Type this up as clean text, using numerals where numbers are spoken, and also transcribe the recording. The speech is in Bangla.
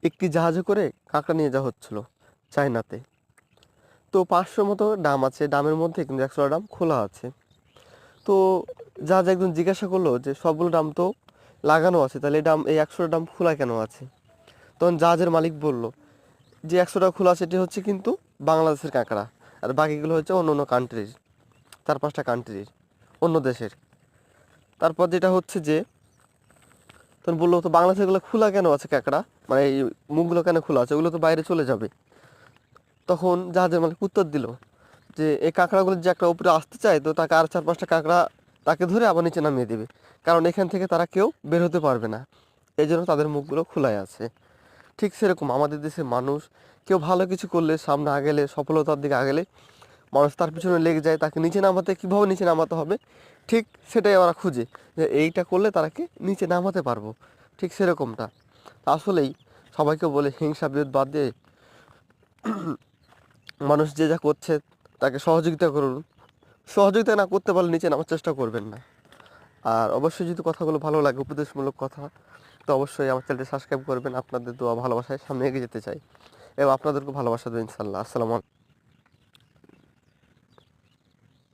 একটি জাহাজে করে কাঁকড়া নিয়ে যাওয়া হচ্ছিল চায়নাতে। তো 500 মতো ডাম আছে, ডামের মধ্যে কিন্তু 100টা ডাম খোলা আছে। তো জাহাজ একজন জিজ্ঞাসা করলো যে সবগুলো ডাম তো লাগানো আছে, তাহলে এই 100টা ডাম খোলা কেন আছে? তখন জাহাজের মালিক বলল যে 100টা খোলা আছে, এটি হচ্ছে কিন্তু বাংলাদেশের কাঁকড়া, আর বাকিগুলো হচ্ছে অন্য অন্য কান্ট্রির, 4-5টা কান্ট্রির, অন্য দেশের। তারপর যেটা হচ্ছে যে তখন বললো তো বাংলাদেশের গুলো খোলা কেন আছে কাঁকড়া, মানে এই মুখগুলো কেন খোলা আছে, ওগুলো তো বাইরে চলে যাবে। তখন জাহাজের মালিক উত্তর দিল যে এই কাঁকড়াগুলো যে একটা উপরে আসতে চায়, তো তাকে আর 4-5টা কাঁকড়া তাকে ধরে আবার নিচে নামিয়ে দেবে, কারণ এখান থেকে তারা কেউ বের হতে পারবে না, এই জন্য তাদের মুখগুলো খোলাই আছে। ঠিক সেরকম আমাদের দেশের মানুষ কেউ ভালো কিছু করলে, সামনে আগেলে, সফলতার দিকে আগেলে, মানুষ তার পিছনে লেগে যায়, তাকে নিচে নামাতে কীভাবে নিচে নামাতে হবে ঠিক সেটাই ওরা খুঁজে, যে এইটা করলে তারাকে নিচে নামাতে পারবো। ঠিক সেরকমটা আসলেই সবাইকে বলে হিংসা বিরোধ বাদ দিয়ে মানুষ যে যা করছে তাকে সহযোগিতা করুন। সহযোগিতা না করতে পারলে নিচে নামার চেষ্টা করবেন না। আর অবশ্যই যদি কথাগুলো ভালো লাগে, উপদেশমূলক কথা, তো অবশ্যই আমার চ্যানেলটি সাবস্ক্রাইব করবেন। আপনাদের দোয়া ভালোবাসায় সামনে এগিয়ে যেতে চাই এবং আপনাদেরকে ভালোবাসা দেবেন ইনশাল্লাহ। আসসালামু আলাইকুম।